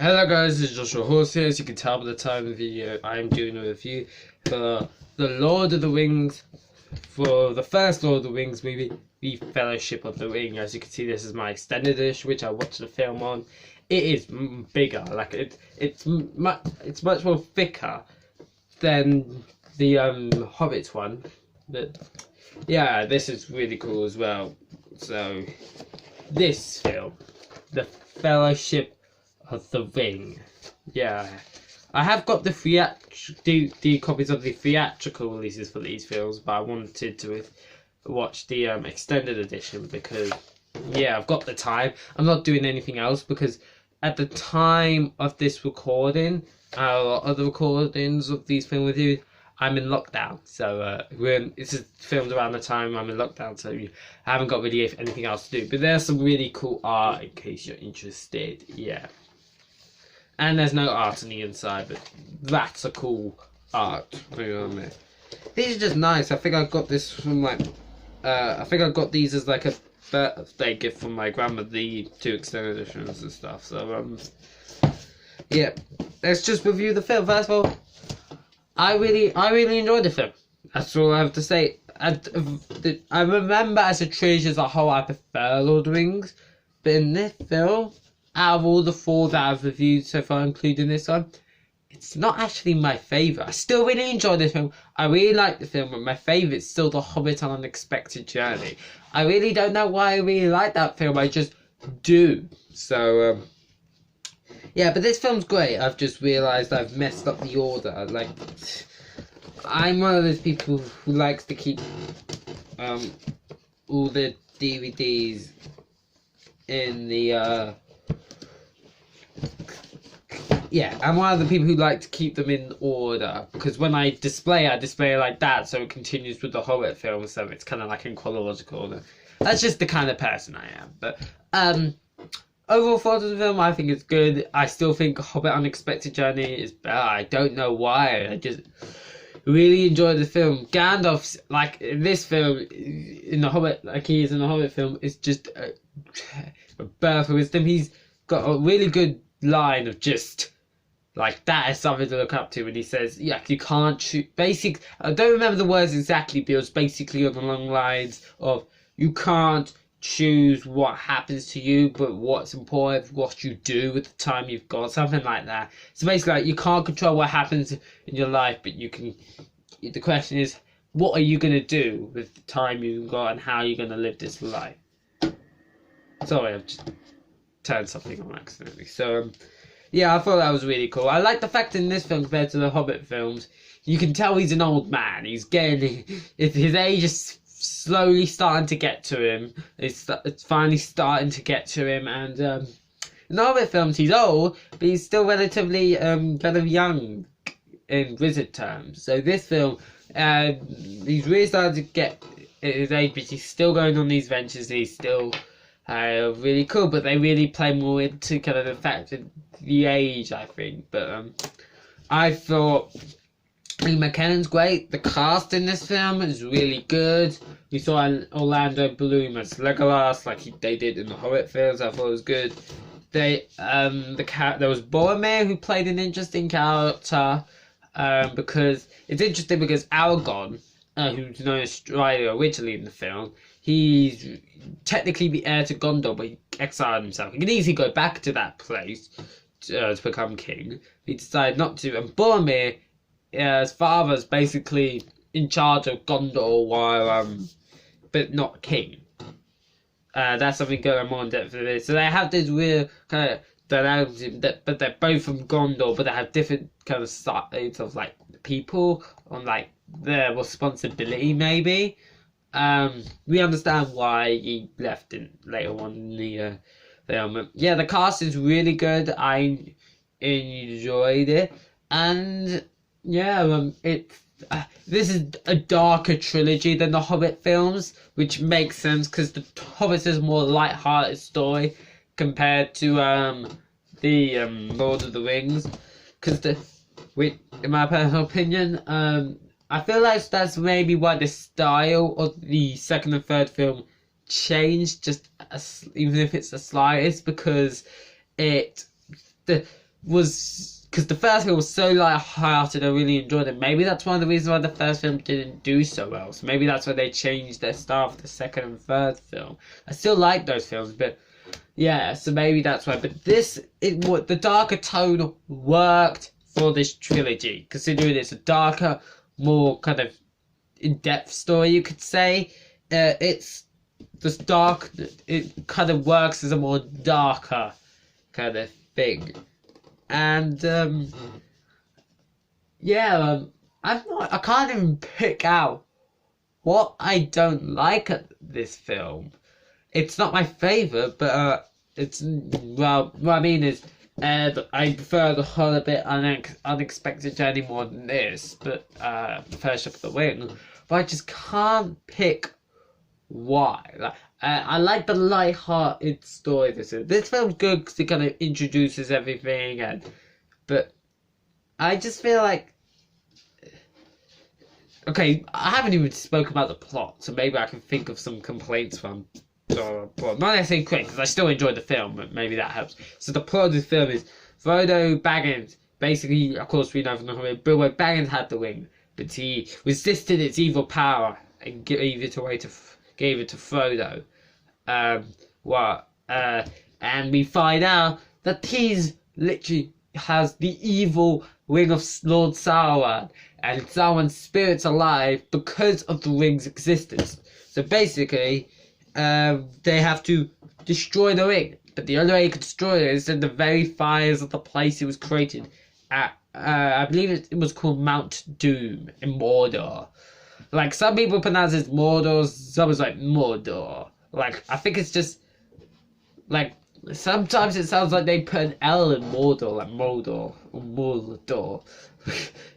Hello guys, this is Joshua Horse here. As you can tell by the time of the video, I am doing a review for the Lord of the Rings, for the first Lord of the Rings movie, The Fellowship of the Ring. As you can see, this is my extended edition, which I watched the film on. It is bigger, like it's much more thicker than the Hobbit one. But yeah, this is really cool as well. So this film, The Fellowship of the Ring. Yeah, I have got the copies of the theatrical releases for these films, but I wanted to watch the extended edition because, yeah, I've got the time. I'm not doing anything else because at the time of this recording, a lot of the recordings of these film reviews, I'm in lockdown. So this is filmed around the time I'm in lockdown, so I haven't got really anything else to do. But there's some really cool art in case you're interested. Yeah. And there's no art on the inside, but that's a cool art. These are just nice. I think I got this from I think I got these as like a birthday gift from my grandma, the 2 extended editions and stuff. So yeah, let's just review the film. First of all, I really enjoyed the film. That's all I have to say. I remember as a trilogy as a whole, I prefer Lord of the Rings, but in this film, out of all the 4 that I've reviewed so far, including this one, it's not actually my favourite. I still really enjoy this film. I really like the film, but my favourite is still The Hobbit: An Unexpected Journey. I really don't know why I really like that film. I just do. So yeah, but this film's great. I've just realised I've messed up the order. Like, I'm one of those people who likes to keep all the DVDs in the yeah, I'm one of the people who like to keep them in order, because when I display it like that, so it continues with the Hobbit film, so it's kind of like in chronological order. That's just the kind of person I am. But overall thoughts of the film, I think it's good. I still think Hobbit: Unexpected Journey is better. I don't know why. I just really enjoyed the film. Gandalf's, like, in this film, in the Hobbit, like he is in the Hobbit film, is just a birth of wisdom. He's got a really good line of just, like, that is something to look up to when he says, yeah, you can't choose. Basic, I don't remember the words exactly, but it was basically on the long lines of, you can't choose what happens to you, but what's important is what you do with the time you've got, something like that. So basically, like, you can't control what happens in your life, but you can. The question is, what are you going to do with the time you've got, and how you're going to live this life? Sorry, I've just turned something on accidentally. So yeah, I thought that was really cool. I like the fact in this film compared to the Hobbit films, you can tell he's an old man. He's getting, his age is slowly starting to get to him. It's finally starting to get to him. And in the Hobbit films, he's old, but he's still relatively kind of young in wizard terms. So this film, he's really starting to get his age, but he's still going on these ventures. And he's still really cool, but they really play more into kind of the fact of the age, I think. But I thought Ian McKellen's great. The cast in this film is really good. We saw Orlando Bloom as Legolas, like they did in the Hobbit films. I thought it was good. There was Boromir, who played an interesting character, because it's interesting because Aragorn, who's known as Strider originally in the film, he's technically the heir to Gondor, but he exiled himself. He can easily go back to that place to become king. He decided not to. And Boromir, his father's basically in charge of Gondor while, but not king. That's something going more in depth of this. So they have this weird kind of dynamics, but they're both from Gondor, but they have different kind of sides of, like, people on, like, their responsibility, maybe. We understand why he left in later on in the film. Yeah, the cast is really good. I enjoyed it, and yeah, this is a darker trilogy than the Hobbit films, which makes sense because the Hobbit is a more light-hearted story compared to the Lord of the Rings. Because in my personal opinion, I feel like that's maybe why the style of the second and third film changed, just even if it's the slightest, because the was because the first film was so light-hearted. I really enjoyed it. Maybe that's one of the reasons why the first film didn't do so well. So maybe that's why they changed their style for the second and third film. I still like those films, but yeah, so maybe that's why. But the darker tone worked for this trilogy, considering it's a darker, more kind of in-depth story, you could say. It's just dark. It kind of works as a more darker kind of thing. And I can't even pick out what I don't like at this film. It's not my favourite, but what I mean is, I prefer the whole a bit unexpected journey more than this, but First Ship of the Wing. But I just can't pick why. I like the light-hearted story. This film's good because it kind of introduces everything, but I just feel like, okay, I haven't even spoken about the plot, so maybe I can think of some complaints from the plot. Not necessarily quick, because I still enjoyed the film, but maybe that helps. So the plot of this film is Frodo Baggins, basically, of course we know from the comic, Bilbo Baggins had the ring, but he resisted its evil power and gave it to Frodo. And we find out that he's literally has the evil ring of Lord Sauron, and Sauron's spirit's alive because of the ring's existence. So basically, they have to destroy the ring, but the only way you can destroy it is in the very fires of the place it was created at. I believe it was called Mount Doom in Mordor. Like, some people pronounce it Mordor, someone's like Mordor. Like, I think it's just, like, sometimes it sounds like they put an L in Mordor, like Mordor, or Mordor.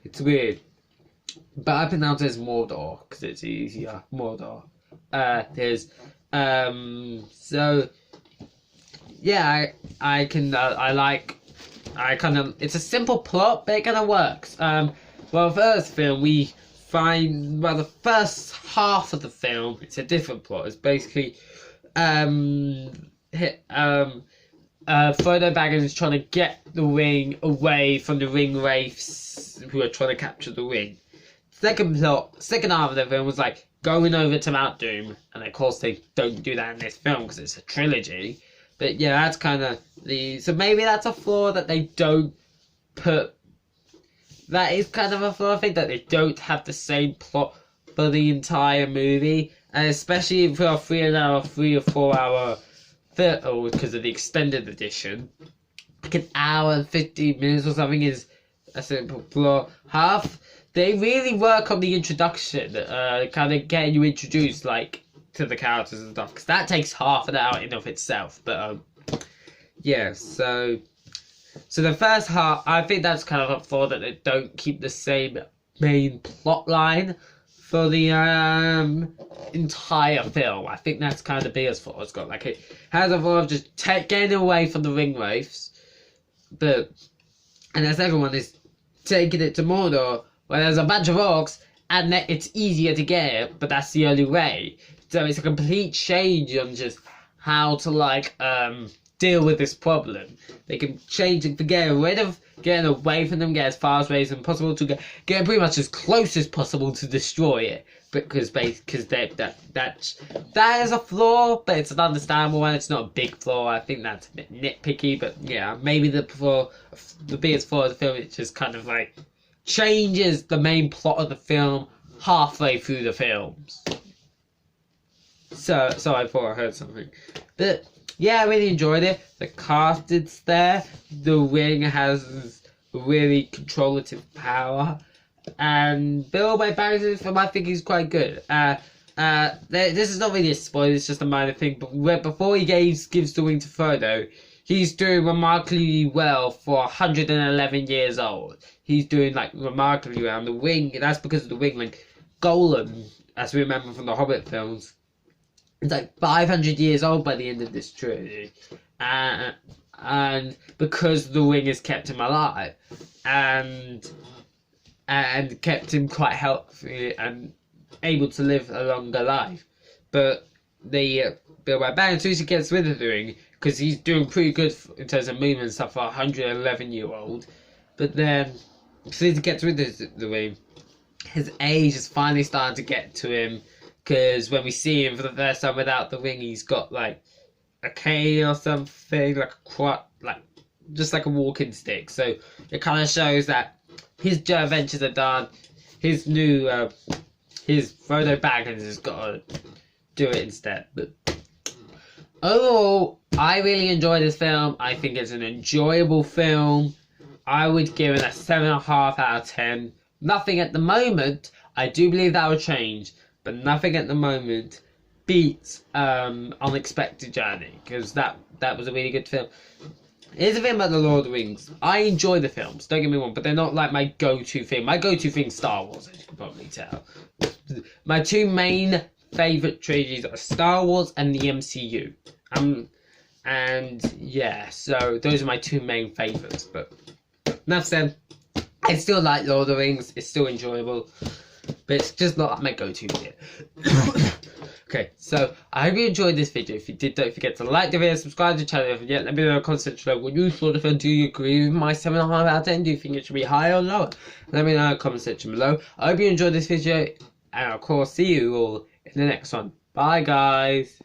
It's weird. But I pronounce it as Mordor, because it's easier. Mordor. So, yeah, it's a simple plot, but it kind of works. Well, first film, we find, the first half of the film, it's a different plot. It's basically, Frodo Baggins is trying to get the ring away from the ring wraiths who are trying to capture the ring. Second half of the film was like going over to Mount Doom, and of course they don't do that in this film because it's a trilogy. But yeah, that's kind of so maybe that's a flaw that they don't put. That is kind of a flaw, I think, that they don't have the same plot for the entire movie, and especially for a 3 or 4 hour film, because of the extended edition. Like an hour and 15 minutes or something is a simple flaw. They really work on the introduction, kind of getting you introduced, like, to the characters and stuff, because that takes half an hour in of itself. But yeah, so the first half, I think that's kind of a flaw, that they don't keep the same main plot line for the entire film. I think that's kind of the biggest flaw it's got. Like, it has a flaw of just getting away from the ring wraiths, and the second one is taking it to Mordor, where there's a bunch of orcs, and it's easier to get it, but that's the only way. So it's a complete change on just how to, like, deal with this problem. They can change it to get rid of, getting away from them, get as far away as possible, to get pretty much as close as possible to destroy it. Because that is a flaw, but it's an understandable one. It's not a big flaw. I think that's a bit nitpicky, but yeah, maybe the biggest flaw of the film, it just kind of like changes the main plot of the film halfway through the films. So I thought I heard something. But yeah, I really enjoyed it. The cast is there. The ring has really controlative power. And Bilbo Baggins' film, I think he's quite good. This is not really a spoiler, it's just a minor thing. But before he gives the ring to Frodo, he's doing remarkably well for 111 years old. He's doing, like, remarkably well. And the ring, that's because of the ring. Like, Gollum, as we remember from the Hobbit films, is like 500 years old by the end of this trilogy. And because the ring has kept him alive. And kept him quite healthy and able to live a longer life. But Bilbo Baggins, as soon as he gets rid of the ring, because he's doing pretty good in terms of movement and stuff for a 111-year-old. But then, as soon as he gets rid of the ring, his age is finally starting to get to him. Because when we see him for the first time without the ring, he's got like a cane or something, like a quad, like just like a walking stick. So it kind of shows that his adventures are done. His new, his Frodo Baggins has got to do it instead. But overall, I really enjoy this film. I think it's an enjoyable film. I would give it a 7.5 out of 10. Nothing at the moment. I do believe that will change. But nothing at the moment beats Unexpected Journey, because that was a really good film. Here's the thing about the Lord of the Rings. I enjoy the films, don't get me wrong, but they're not like my go-to thing. My go-to thing is Star Wars, as you can probably tell. My two main favourite trilogies are Star Wars and the MCU. And yeah, so those are my two main favourites. But enough said, I still like Lord of the Rings. It's still enjoyable. But it's just not my go-to video. Okay, so I hope you enjoyed this video. If you did, don't forget to like the video, subscribe to the channel. If you didn't, let me know in the comment section below what you thought of it. Do you agree with my 7.5 out of 10? Do you think it should be higher or lower? Let me know in the comment section below. I hope you enjoyed this video, and of course, see you all in the next one. Bye, guys.